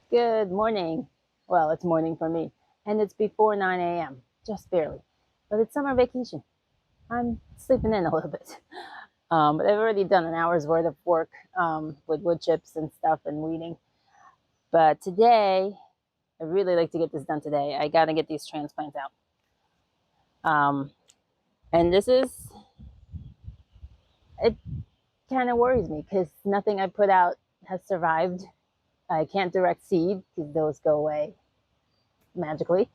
Good morning. Well, it's morning for me, and it's before 9 a.m., just barely. But it's summer vacation. I'm sleeping in a little bit. But I've already done an hour's worth of work with wood chips and stuff and weeding. But today, I really like to get this done today. I got to get these transplants out. And it kind of worries me because nothing I put out has survived. I can't direct seed because those go away magically.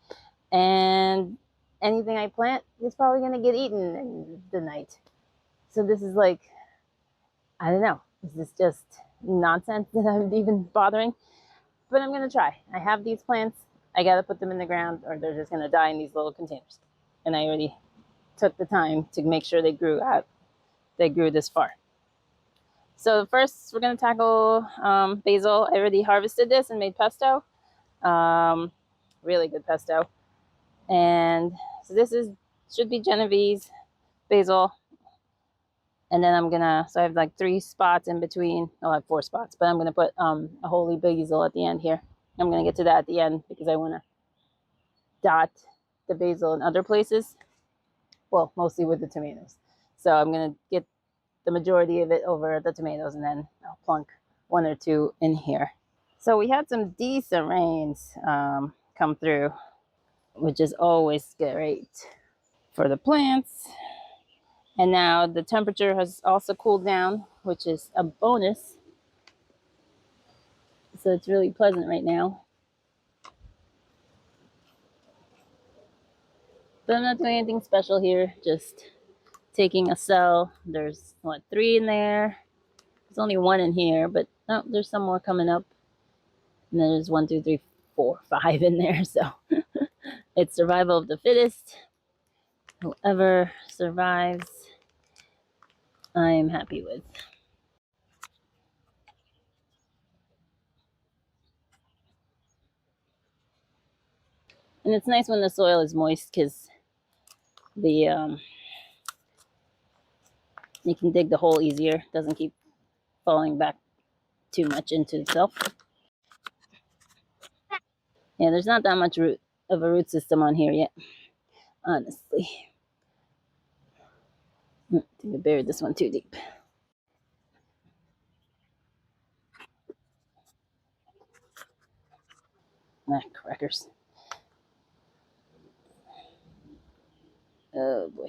And anything I plant is probably going to get eaten in the night. So this is like, I don't know. Is this just nonsense that I'm even bothering? But I'm going to try. I have these plants. I got to put them in the ground or they're just going to die in these little containers. And I already took the time to make sure they grew out. They grew this far. So first we're going to tackle basil. I already harvested this and made pesto. Really good pesto. And so this should be Genovese basil. And then so I have like 3 spots in between. I have 4 spots, but I'm gonna put a holy basil at the end here. I'm gonna get to that at the end because I wanna dot the basil in other places. Well, mostly with the tomatoes. So I'm gonna get the majority of it over the tomatoes and then I'll plunk 1 or 2 in here. So we had some decent rains come through, which is always great for the plants. And now the temperature has also cooled down, which is a bonus. So it's really pleasant right now. But I'm not doing anything special here, just taking a cell. There's 3 in there. There's only 1 in here, but oh, there's some more coming up. And then there's 1, 2, 3, 4, 5 in there. So it's survival of the fittest. Whoever survives, I'm happy with. And it's nice when the soil is moist because the you can dig the hole easier. It doesn't keep falling back too much into itself. Yeah, there's not that much of a root system on here yet, honestly. I think I buried this one too deep. Ah, crackers. Oh boy.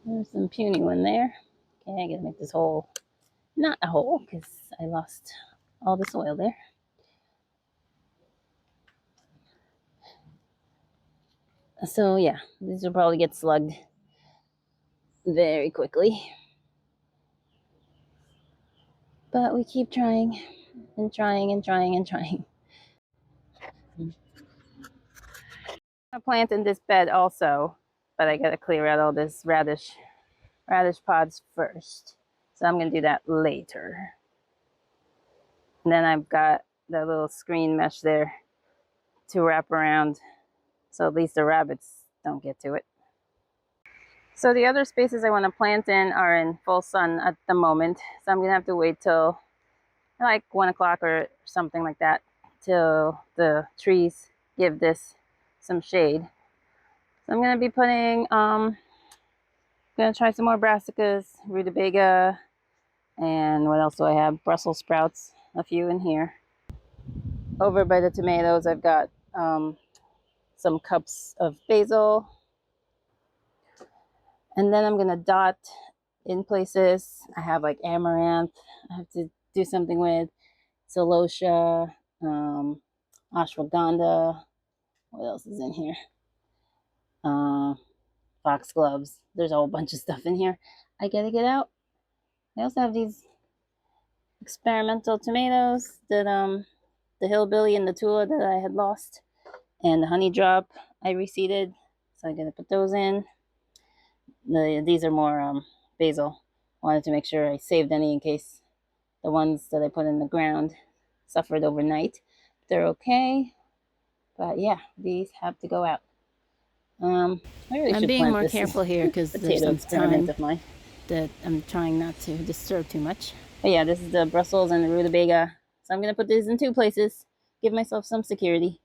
There's some puny one there. Okay, I gotta make this hole not a hole because I lost all the soil there. So yeah, these will probably get slugged very quickly. But we keep trying and trying and trying and trying. I plant in this bed also, but I gotta clear out all this radish pods first. So I'm gonna do that later. And then I've got that little screen mesh there to wrap around so at least the rabbits don't get to it. So the other spaces I want to plant in are in full sun at the moment. So I'm gonna have to wait till like 1 o'clock or something like that till the trees give this some shade. So I'm gonna be putting gonna try some more brassicas, rutabaga, and what else do I have? Brussels sprouts, a few in here. Over by the tomatoes, I've got some cups of basil. And then I'm going to dot in places. I have like amaranth I have to do something with, celosia, ashwagandha. What else is in here? Foxgloves. There's a whole bunch of stuff in here I got to get out. I also have these experimental tomatoes that the hillbilly and the tula that I had lost, and the honey drop I reseeded, so I'm gonna put those in. These are more basil. Wanted to make sure I saved any in case the ones that I put in the ground suffered overnight. They're okay, but yeah, these have to go out. I really I'm should being plant more this careful here because there's potato some experiment time of mine. that I'm trying not to disturb too much. But yeah, this is the Brussels and the rutabaga. So I'm gonna put these in two places, give myself some security.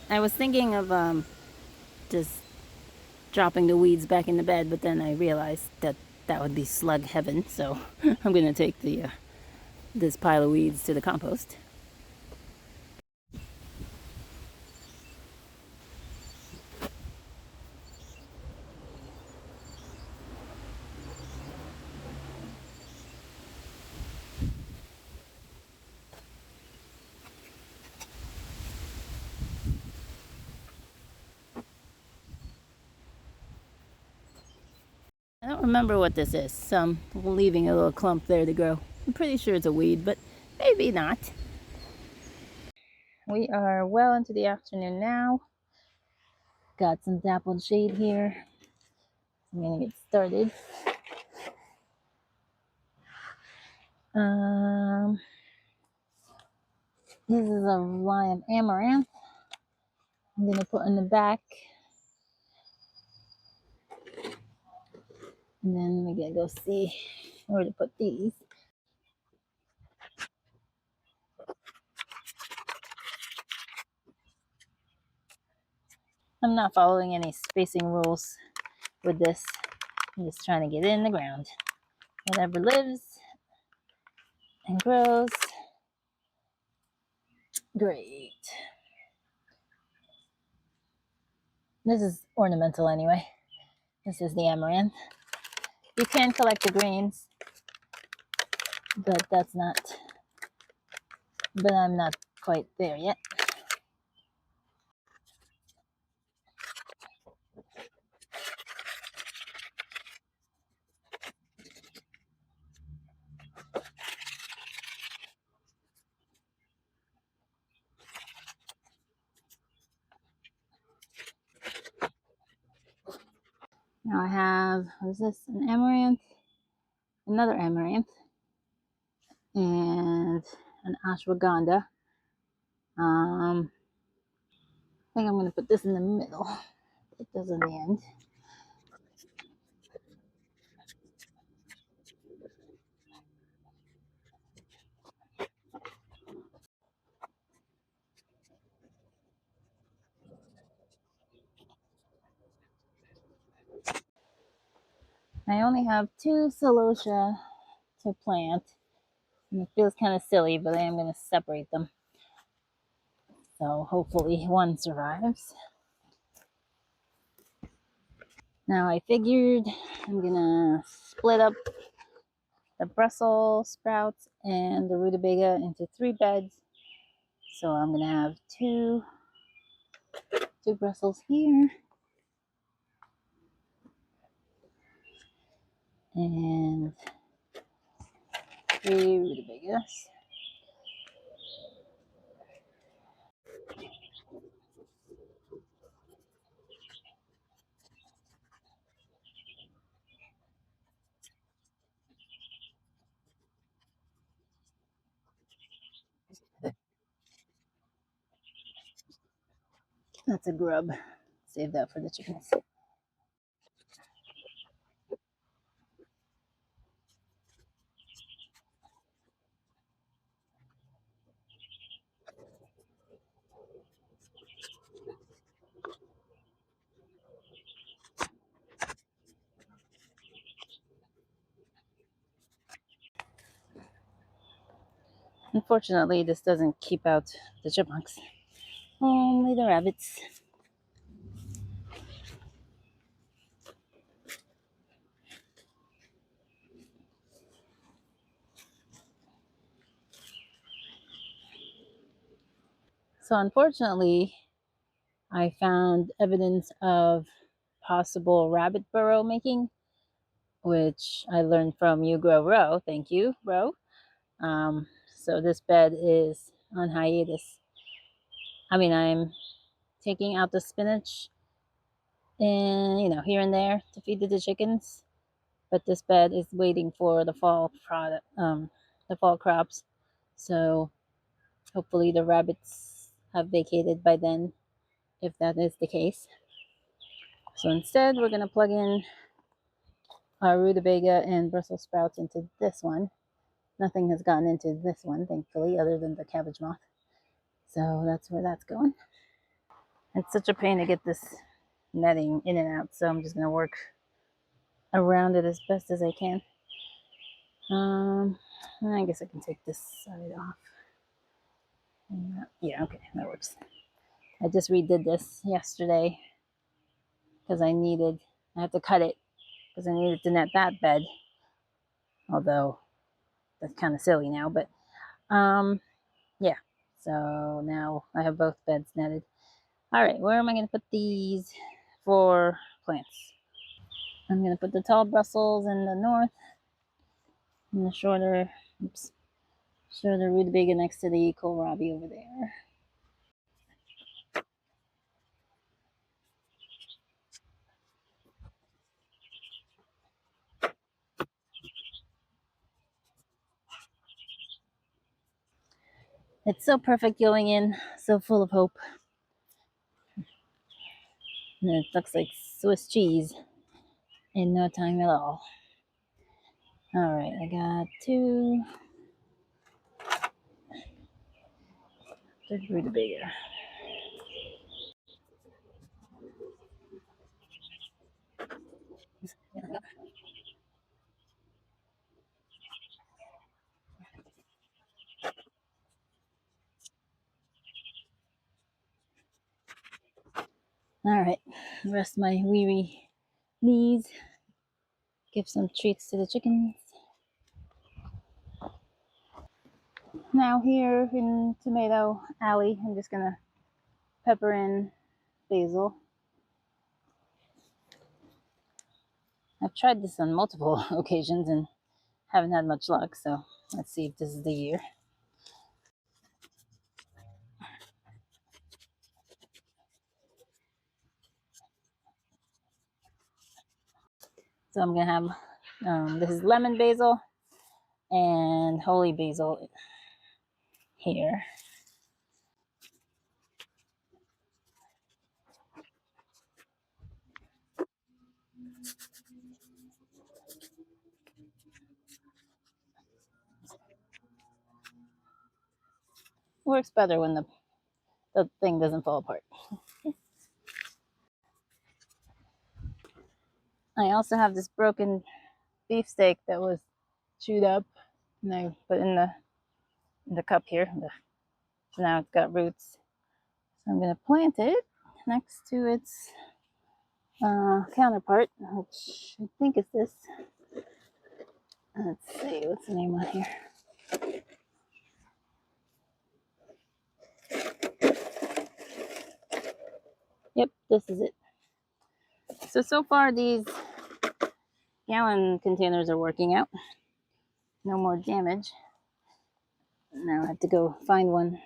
I was thinking of just dropping the weeds back in the bed, but then I realized that that would be slug heaven. So I'm gonna take the this pile of weeds to the compost. I don't remember what this is, so I'm leaving a little clump there to grow. I'm pretty sure it's a weed, but maybe not. We are well into the afternoon now. Got some dappled shade here. I'm gonna get started. Um, this is a line of amaranth. I'm gonna put in the back, and then we gotta go see where to put these. I'm not following any spacing rules with this. I'm just trying to get in the ground. Whatever lives and grows, great. This is ornamental anyway. This is the amaranth. You can collect the greens, but I'm not quite there yet. Now I have, what is this? An amaranth, another amaranth, and an ashwagandha. I think I'm going to put this in the middle. It does in the end. I only have two celosia to plant, and it feels kind of silly, but I am going to separate them. So hopefully one survives. Now I figured I'm going to split up the Brussels sprouts and the rutabaga into 3 beds. So I'm going to have two Brussels here and 3 rutabagas. That's a grub. Save that for the chickens. Unfortunately, this doesn't keep out the chipmunks, only the rabbits. So unfortunately, I found evidence of possible rabbit burrow making, which I learned from You Grow Row. Thank you, Row. So this bed is on hiatus. I'm taking out the spinach and here and there to feed to the chickens, but this bed is waiting for the fall crops. So hopefully the rabbits have vacated by then, if that is the case. So instead, we're gonna plug in our rutabaga and Brussels sprouts into this one. Nothing has gotten into this one, thankfully, other than the cabbage moth. So that's where that's going. It's such a pain to get this netting in and out, so I'm just gonna work around it as best as I can. I guess I can take this side off. Yeah, okay, that works. I just redid this yesterday because I have to cut it because I needed to net that bed. Although that's kind of silly now, but yeah. So now I have both beds netted. All right, where am I going to put these 4 plants? I'm going to put the tall Brussels in the north and the shorter rutabaga next to the kohlrabi over there. It's so perfect going in, so full of hope. And it looks like Swiss cheese in no time at all. All right, I got 2 rutabaga. All right, rest my weary knees. Give some treats to the chickens. Now here in Tomato Alley, I'm just gonna pepper in basil. I've tried this on multiple occasions and haven't had much luck, so let's see if this is the year. So I'm gonna have this is lemon basil and holy basil here. Works better when the thing doesn't fall apart. I also have this broken beefsteak that was chewed up, and I put in the cup here. So now it's got roots. So I'm going to plant it next to its counterpart, which I think is this. Let's see, what's the name on here? Yep, this is it. So far these gallon containers are working out. No more damage. Now I have to go find one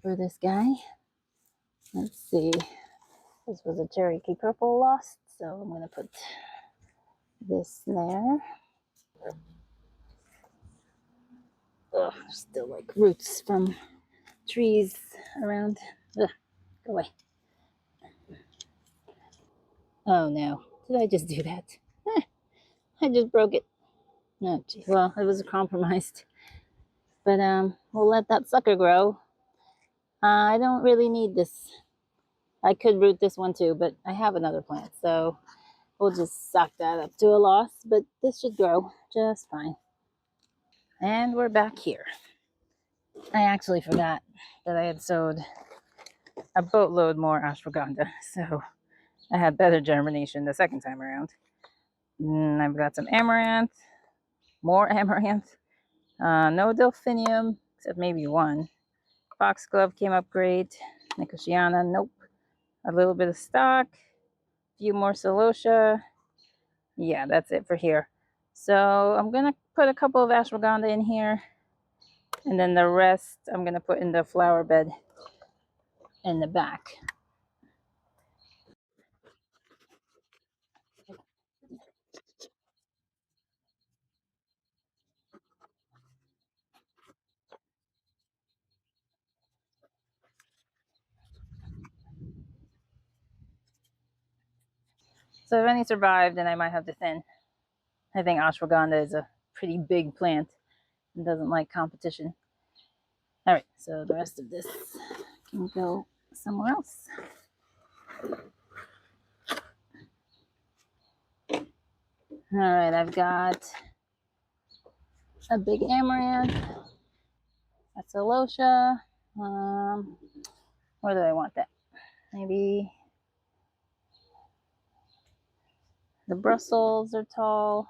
for this guy. Let's see. This was a Cherokee Purple lost, so I'm going to put this there. Ugh, there's still like roots from trees around. Ugh, go away. Oh no, did I just do that? I just broke it. No, geez. Well, it was compromised. But we'll let that sucker grow. I don't really need this. I could root this one too, but I have another plant, so we'll just suck that up to a loss. But this should grow just fine. And we're back here. I actually forgot that I had sowed a boatload more ashwagandha, so I had better germination the second time around. And I've got some amaranth, more amaranth, no delphinium, except maybe one. Foxglove came up great. Nicotiana, nope. A little bit of stock. A few more celosia. Yeah, that's it for here. So I'm going to put a couple of ashwagandha in here. And then the rest I'm going to put in the flower bed in the back. So if any survive, then I might have to thin. I think ashwagandha is a pretty big plant and doesn't like competition. All right, so the rest of this can go somewhere else. All right, I've got a big amaranth, a celosia. Where do I want that? Maybe the Brussels are tall.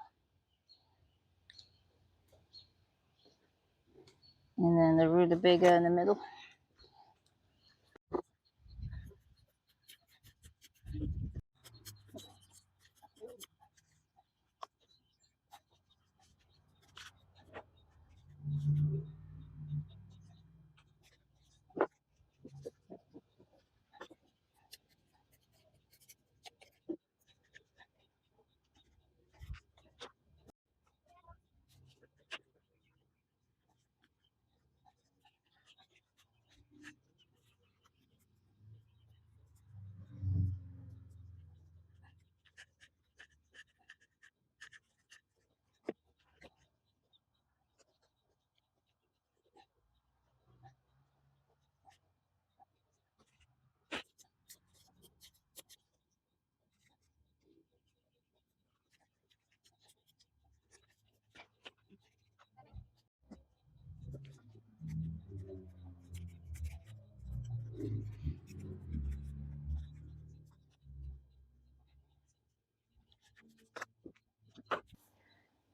And then the rutabaga in the middle.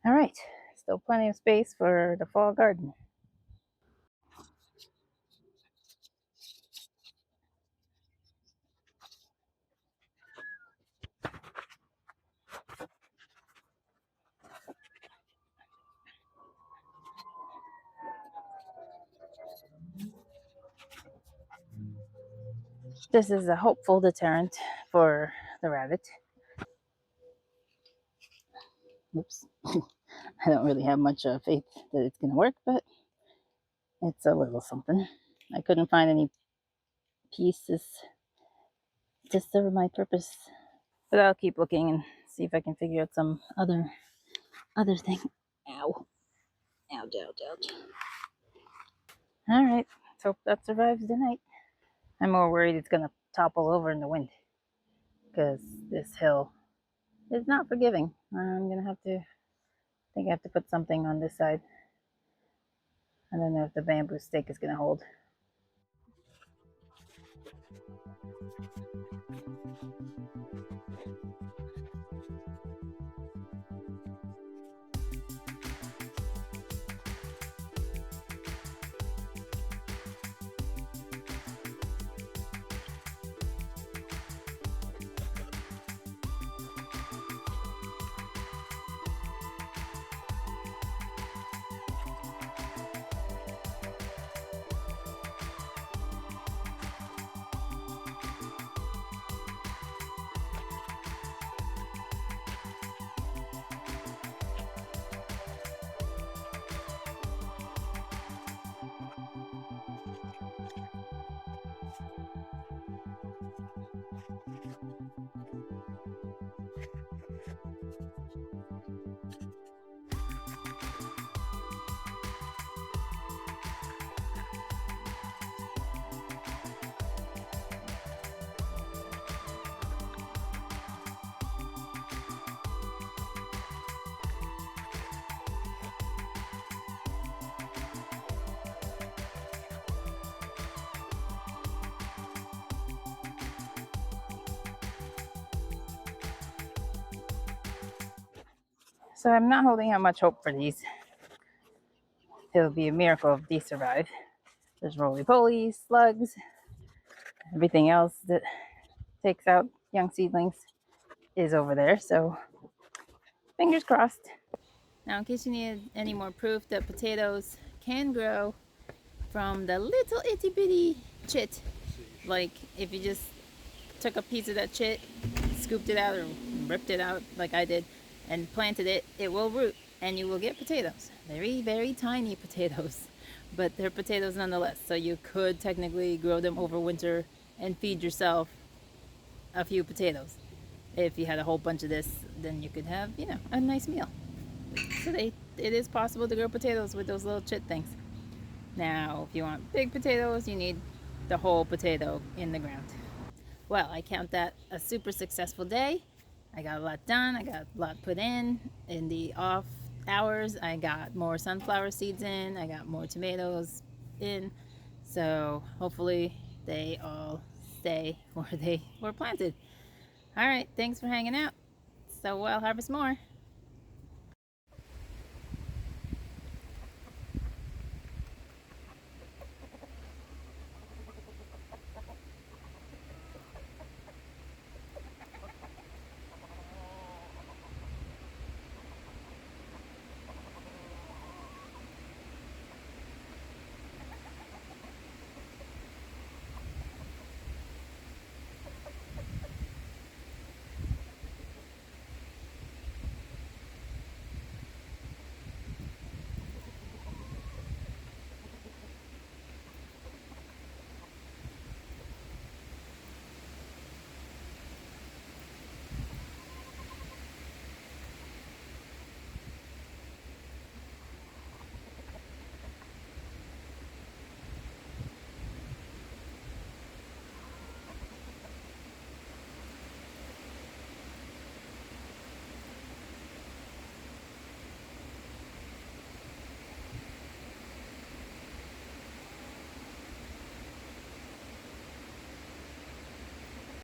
All right, still plenty of space for the fall garden. This is a hopeful deterrent for the rabbit. Oops. I don't really have much faith that it's going to work, but it's a little something. I couldn't find any pieces to serve my purpose, but I'll keep looking and see if I can figure out some other thing. Ow. Ouch, ouch, ouch. All right, let's hope that survives the night. I'm more worried it's going to topple over in the wind because this hill is not forgiving. I'm going to have to, I think I have to put something on this side. I don't know if the bamboo stake is going to hold. So I'm not holding out much hope for these. It'll be a miracle if these survive. There's roly-poly, slugs, everything else that takes out young seedlings is over there. So fingers crossed. Now, in case you need any more proof that potatoes can grow from the little itty bitty chit, like if you just took a piece of that chit, scooped it out or ripped it out like I did, and planted it, it will root and you will get potatoes. Very, very tiny potatoes, but they're potatoes nonetheless. So you could technically grow them over winter and feed yourself a few potatoes. If you had a whole bunch of this, then you could have, you know, a nice meal. So it is possible to grow potatoes with those little chit things. Now, if you want big potatoes, you need the whole potato in the ground. Well, I count that a super successful day. I got a lot done. I got a lot put in the off hours. I got more sunflower seeds in. I got more tomatoes in. So hopefully they all stay where they were planted. All right, thanks for hanging out. So I'll harvest more.